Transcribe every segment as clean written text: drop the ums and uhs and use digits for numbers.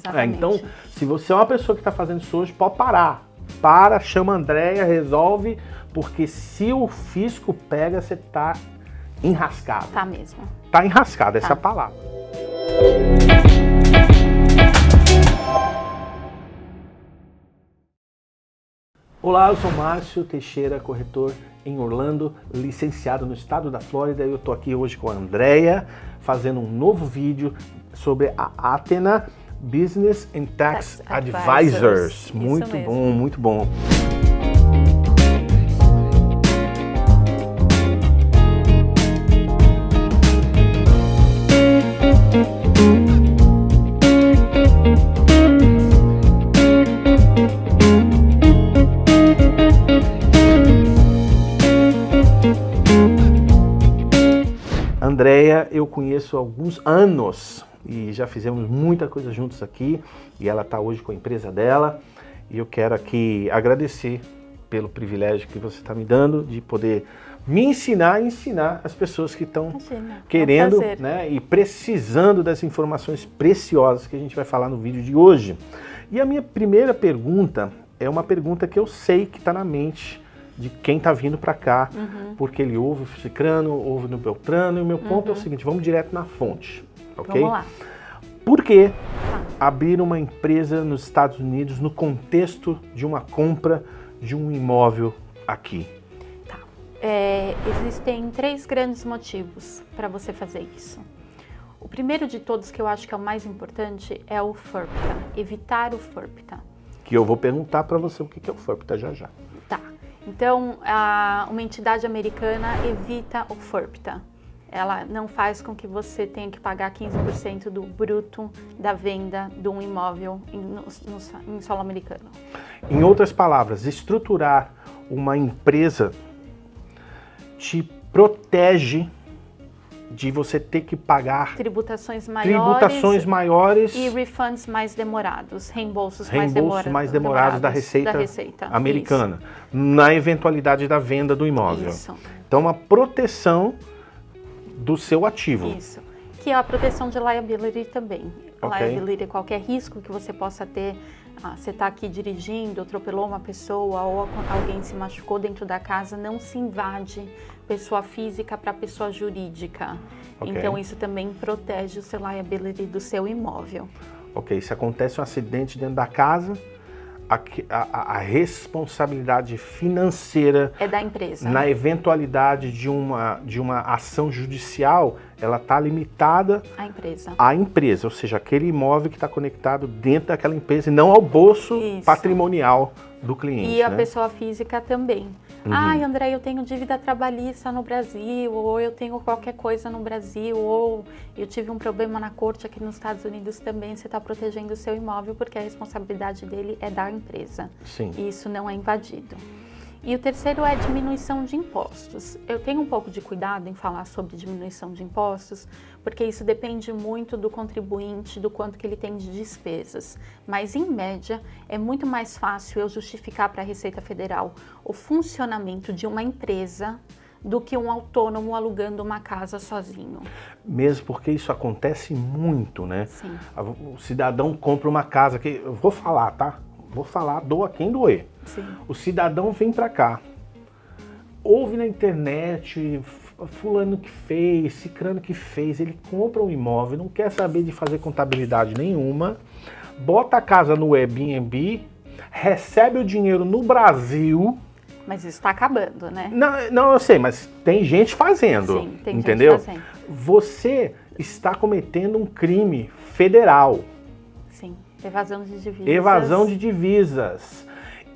Exatamente. Então, se você é uma pessoa que está fazendo isso hoje, pode parar. Para, chama a Andréia, resolve, porque se o fisco pega, você tá enrascado. Tá mesmo. Tá enrascado, essa é a palavra. Olá, eu sou Márcio Teixeira, corretor em Orlando, licenciado no estado da Flórida. Eu tô aqui hoje com a Andréia, fazendo um novo vídeo sobre a Athena Business and Tax Advisors. Muito mesmo. bom, muito bom. Andréia, eu conheço há alguns anos e já fizemos muita coisa juntos aqui e ela está hoje com a empresa dela e eu quero aqui agradecer pelo privilégio que você está me dando de poder me ensinar e ensinar as pessoas que estão querendo, né, e precisando das informações preciosas que a gente vai falar no vídeo de hoje. E a minha primeira pergunta é uma pergunta que eu sei que está na mente de quem está vindo para cá, porque ele ouve o Cicrano, ouve no Beltrano, e o meu ponto é o seguinte, vamos direto na fonte, ok? Vamos lá. Por que abrir uma empresa nos Estados Unidos no contexto de uma compra de um imóvel aqui? Tá. Existem 3 grandes motivos para você fazer isso. O primeiro de todos, que eu acho que é o mais importante, é o FIRPTA, evitar o FIRPTA. Que eu vou perguntar para você o que é o FIRPTA já já. Tá. Então, uma entidade americana evita o FIRPTA. Ela não faz com que você tenha que pagar 15% do bruto da venda de um imóvel em solo americano. Em outras palavras, estruturar uma empresa te protege de você ter que pagar tributações maiores e refunds mais demorados, reembolsos mais demorados da Receita Americana, na eventualidade da venda do imóvel. Isso. Então, uma proteção do seu ativo. Isso, que é a proteção de liability também. Okay. Liability é qualquer risco que você possa ter. Você está aqui dirigindo, atropelou uma pessoa ou alguém se machucou dentro da casa, não se invade pessoa física para pessoa jurídica. Okay. Então isso também protege o seu liability do seu imóvel. Ok, se acontece um acidente dentro da casa, a responsabilidade financeira é da empresa. Na eventualidade de uma ação judicial, ela está limitada à empresa, ou seja, aquele imóvel que está conectado dentro daquela empresa e não ao bolso patrimonial do cliente. E a pessoa física também. Ai, André, eu tenho dívida trabalhista no Brasil, ou eu tenho qualquer coisa no Brasil, ou eu tive um problema na corte aqui nos Estados Unidos também. Você está protegendo o seu imóvel porque a responsabilidade dele é da empresa. Sim. E isso não é invadido. E o terceiro é diminuição de impostos. Eu tenho um pouco de cuidado em falar sobre diminuição de impostos, porque isso depende muito do contribuinte, do quanto que ele tem de despesas. Mas, em média, é muito mais fácil eu justificar para a Receita Federal o funcionamento de uma empresa do que um autônomo alugando uma casa sozinho. Mesmo porque isso acontece muito, né? Sim. O cidadão compra uma casa que... Eu vou falar, tá? Vou falar, doa quem doer. Sim. O cidadão vem para cá, ouve na internet, fulano que fez, cicrano que fez, ele compra um imóvel, não quer saber de fazer contabilidade nenhuma, bota a casa no Airbnb, recebe o dinheiro no Brasil. Mas isso está acabando, né? Não, eu sei, mas tem gente fazendo. Sim, tem entendeu? Gente fazendo. Você está cometendo um crime federal. Sim, evasão de divisas. Evasão de divisas.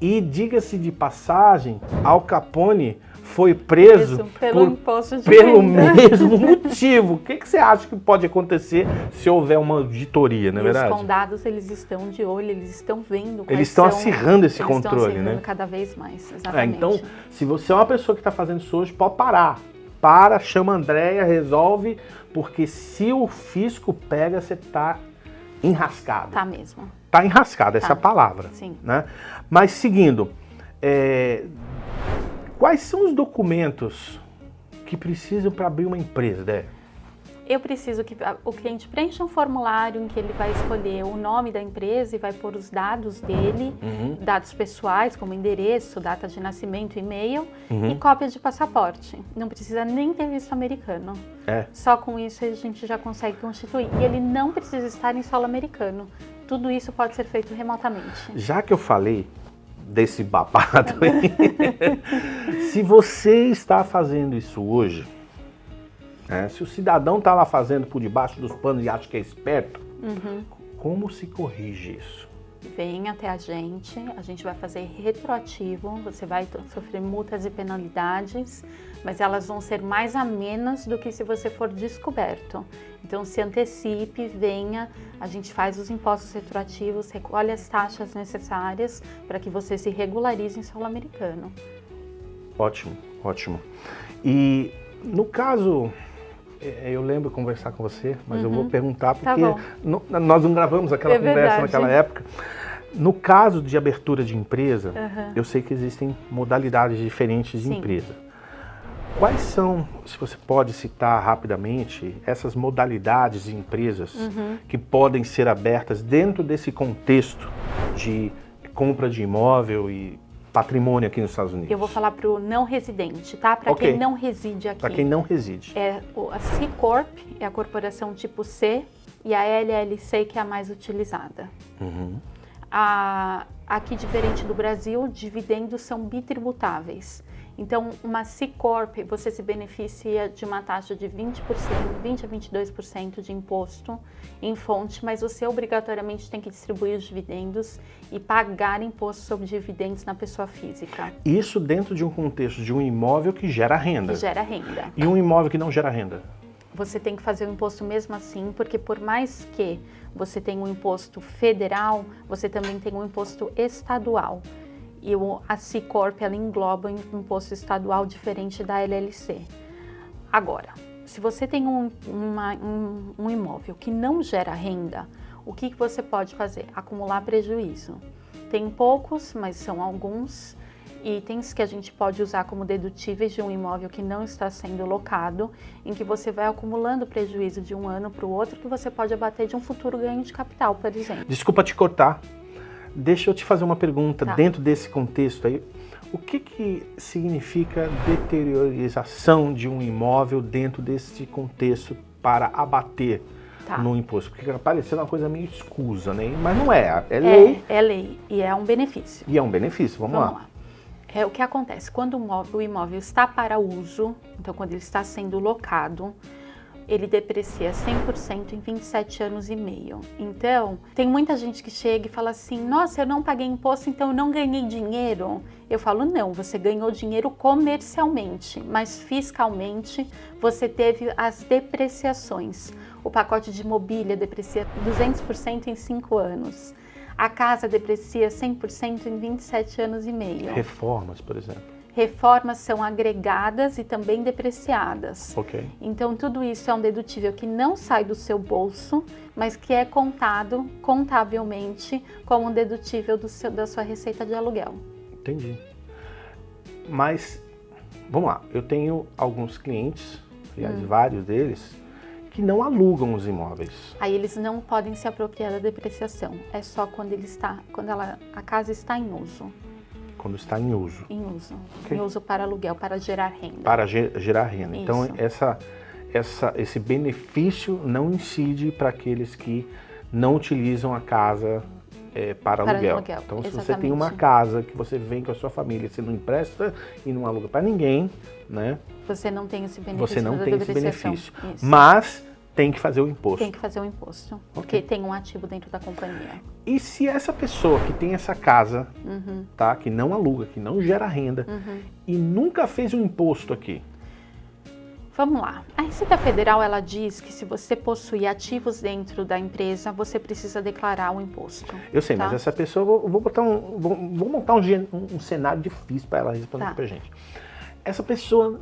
E, diga-se de passagem, Al Capone foi preso pelo mesmo motivo. O que você acha que pode acontecer se houver uma auditoria, não é verdade? Os condados, eles estão de olho, eles estão vendo. Eles estão acirrando esse controle, estão acirrando né? Cada vez mais, exatamente. Então, se você é uma pessoa que está fazendo isso hoje, pode parar. Para, chama a Andréia, resolve, porque se o fisco pega, você está enrascado. Tá mesmo. Tá enrascado, essa é a palavra. Sim. Né? Mas seguindo, quais são os documentos que precisam para abrir uma empresa, Dé? Eu preciso que o cliente preencha um formulário em que ele vai escolher o nome da empresa e vai pôr os dados dele, dados pessoais, como endereço, data de nascimento, e-mail e cópia de passaporte. Não precisa nem ter visto americano. Só com isso a gente já consegue constituir. E ele não precisa estar em solo americano. Tudo isso pode ser feito remotamente. Já que eu falei desse babado aí, se você está fazendo isso hoje, se o cidadão está lá fazendo por debaixo dos panos e acha que é esperto, como se corrige isso? Vem até a gente vai fazer retroativo, você vai sofrer multas e penalidades, mas elas vão ser mais amenas do que se você for descoberto. Então se antecipe, venha, a gente faz os impostos retroativos, recolhe as taxas necessárias para que você se regularize em solo americano. Ótimo, ótimo. E no caso, eu lembro conversar com você, mas eu vou perguntar porque nós não gravamos aquela conversa naquela época. No caso de abertura de empresa, eu sei que existem modalidades diferentes de empresa. Quais são, se você pode citar rapidamente, essas modalidades de empresas que podem ser abertas dentro desse contexto de compra de imóvel e patrimônio aqui nos Estados Unidos? Eu vou falar para o não residente, tá? Para quem não reside aqui. Para quem não reside. A C Corp é a corporação tipo C e a LLC que é a mais utilizada. Aqui, diferente do Brasil, dividendos são bitributáveis. Então, uma C Corp, você se beneficia de uma taxa de 20% a 22% de imposto em fonte, mas você obrigatoriamente tem que distribuir os dividendos e pagar imposto sobre dividendos na pessoa física. Isso dentro de um contexto de um imóvel que gera renda. Que gera renda. E um imóvel que não gera renda? Você tem que fazer o imposto mesmo assim, porque por mais que você tenha um imposto federal, você também tem um imposto estadual. E a C Corp, ela engloba um imposto estadual diferente da LLC. Agora, se você tem um imóvel que não gera renda, o que você pode fazer? Acumular prejuízo. Tem poucos, mas são alguns itens que a gente pode usar como dedutíveis de um imóvel que não está sendo locado, em que você vai acumulando prejuízo de um ano para o outro, que você pode abater de um futuro ganho de capital, por exemplo. Desculpa te cortar. Deixa eu te fazer uma pergunta dentro desse contexto aí. O que significa deteriorização de um imóvel dentro desse contexto para abater no imposto? Porque fica parecendo uma coisa meio escusa, né? Mas não é, é lei. É lei e é um benefício. E é um benefício, vamos lá. O que acontece? Quando o imóvel está para uso, então quando ele está sendo locado, ele deprecia 100% em 27 anos e meio. Então, tem muita gente que chega e fala assim, nossa, eu não paguei imposto, então eu não ganhei dinheiro. Eu falo, não, você ganhou dinheiro comercialmente, mas fiscalmente você teve as depreciações. O pacote de mobília deprecia 200% em 5 anos. A casa deprecia 100% em 27 anos e meio. Reformas, por exemplo. Reformas são agregadas e também depreciadas. Então, tudo isso é um dedutível que não sai do seu bolso, mas que é contado contabilmente como um dedutível da sua receita de aluguel. Entendi. Mas, vamos lá, eu tenho alguns clientes, aliás, vários deles, que não alugam os imóveis. Aí eles não podem se apropriar da depreciação. É só quando a casa está em uso. Quando está em uso. Em uso. Em uso para aluguel, para gerar renda. Para gerar renda. Isso. Então, esse benefício não incide para aqueles que não utilizam a casa para aluguel. Então, se você tem uma casa que você vem com a sua família, você não empresta e não aluga para ninguém, né? Você não tem esse benefício. Você não tem esse benefício. Isso. Mas tem que fazer o imposto. Tem que fazer o imposto, porque tem um ativo dentro da companhia. E se essa pessoa que tem essa casa, tá, que não aluga, que não gera renda, e nunca fez um imposto aqui? Vamos lá. A Receita Federal, ela diz que se você possui ativos dentro da empresa, você precisa declarar o imposto. Eu sei, mas essa pessoa, vou montar um cenário difícil para ela responder pra gente. Essa pessoa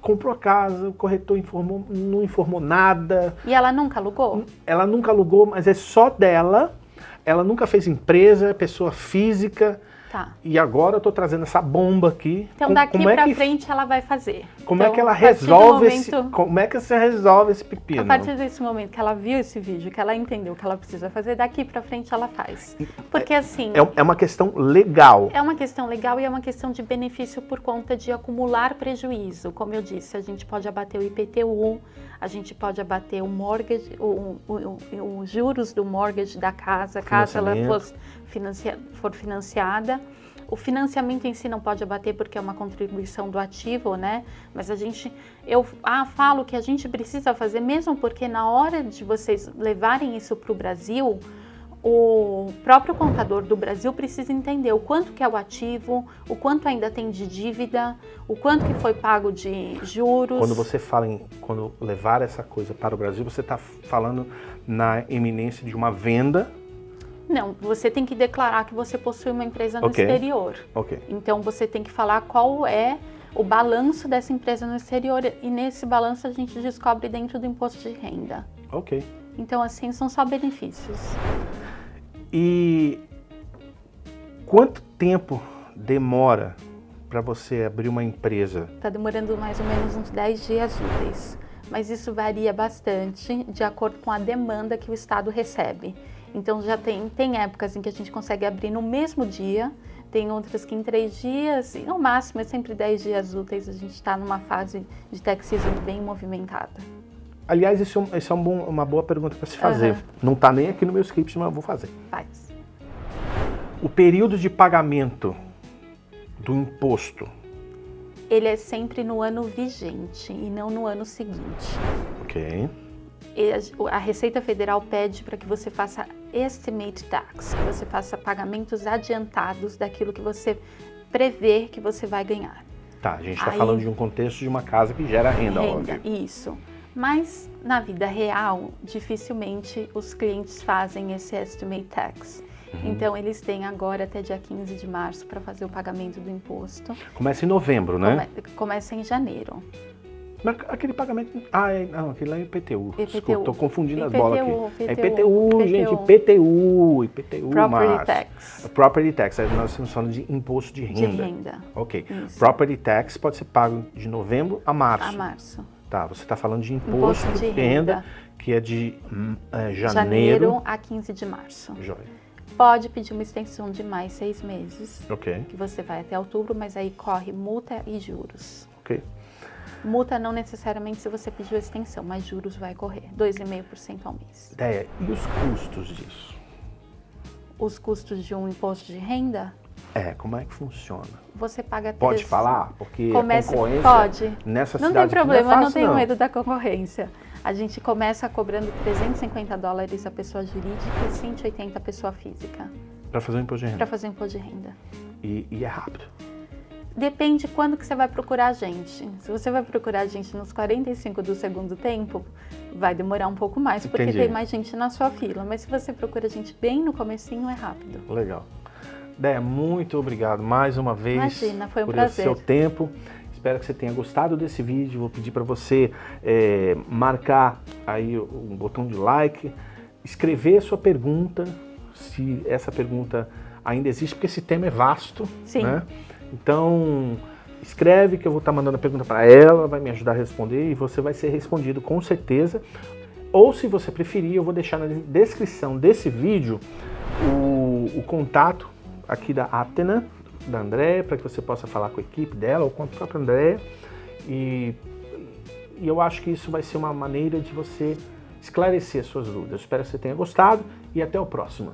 comprou a casa, o corretor não informou nada. E ela nunca alugou? Ela nunca alugou, mas é só dela. Ela nunca fez empresa, é pessoa física. Tá. E agora eu estou trazendo essa bomba aqui. Então daqui para frente ela vai fazer. Como então, é que ela resolve momento, como é que você resolve esse pepino? A partir desse momento que ela viu esse vídeo, que ela entendeu o que ela precisa fazer, daqui para frente ela faz. Porque assim... É uma questão legal. É uma questão legal e é uma questão de benefício por conta de acumular prejuízo. Como eu disse, a gente pode abater o IPTU, a gente pode abater o mortgage, os juros do mortgage da casa, caso ela for financiada. O financiamento em si não pode abater porque é uma contribuição do ativo, né? Mas eu falo que a gente precisa fazer, mesmo porque na hora de vocês levarem isso para o Brasil, o próprio contador do Brasil precisa entender o quanto que é o ativo, o quanto ainda tem de dívida, o quanto que foi pago de juros. Quando você fala quando levar essa coisa para o Brasil, você está falando na iminência de uma venda? Não, você tem que declarar que você possui uma empresa no exterior. Então você tem que falar qual é o balanço dessa empresa no exterior e nesse balanço a gente descobre dentro do imposto de renda. Ok. Então assim, são só benefícios. E quanto tempo demora para você abrir uma empresa? Está demorando mais ou menos uns 10 dias úteis, mas isso varia bastante de acordo com a demanda que o Estado recebe. Então já tem épocas em que a gente consegue abrir no mesmo dia, tem outras que em 3 dias, e no máximo é sempre 10 dias úteis, a gente está numa fase de tax season bem movimentada. Aliás, isso é uma boa pergunta para se fazer. Não está nem aqui no meu script, mas eu vou fazer. Faz. O período de pagamento do imposto? Ele é sempre no ano vigente e não no ano seguinte. Ok. A Receita Federal pede para que você faça estimate tax, que você faça pagamentos adiantados daquilo que você prevê que você vai ganhar. Tá, a gente está falando de um contexto de uma casa que gera renda, óbvio. Isso. Mas na vida real, dificilmente os clientes fazem esse estimate tax. Então eles têm agora até dia 15 de março para fazer o pagamento do imposto. Começa em novembro, né? Começa em janeiro. Mas aquele pagamento... não, aquele lá é IPTU. IPTU. Estou confundindo as IPTU, bolas aqui. IPTU, é IPTU, gente, IPTU, Property tax. Property tax, aí nós estamos falando de imposto de renda. De renda. Ok. Isso. Property tax pode ser pago de novembro a março. A março. Tá, você está falando de imposto de renda, que é de janeiro a 15 de março. Joia. Pode pedir uma extensão de mais 6 meses, Ok. que você vai até outubro, mas aí corre multa e juros. Ok. Multa não necessariamente se você pediu extensão, mas juros vai correr, 2,5% ao mês. Ideia, e os custos disso? Os custos de um imposto de renda? Como é que funciona? Você paga... Pode falar? Porque a concorrência pode. Nessa não cidade tem problema, não é fácil, não tenho medo da concorrência. A gente começa cobrando $350 a pessoa jurídica e 180 a pessoa física. Para fazer o imposto de renda? Para fazer o imposto de renda. E é rápido? Depende quando que você vai procurar a gente. Se você vai procurar a gente nos 45 do segundo tempo, vai demorar um pouco mais, porque Entendi. tem mais gente na sua fila. Mas se você procura a gente bem no comecinho, é rápido. Legal. Déia, muito obrigado mais uma vez. Imagina, foi um por prazer. Por seu tempo. Espero que você tenha gostado desse vídeo. Vou pedir para você marcar aí um botão de like, escrever a sua pergunta, se essa pergunta ainda existe, porque esse tema é vasto. Sim. Né? Então, escreve que eu vou estar mandando a pergunta para ela, vai me ajudar a responder e você vai ser respondido com certeza. Ou se você preferir, eu vou deixar na descrição desse vídeo o contato aqui da Athena, da Andréia, para que você possa falar com a equipe dela ou com a própria Andréia. E eu acho que isso vai ser uma maneira de você esclarecer as suas dúvidas. Espero que você tenha gostado e até o próximo.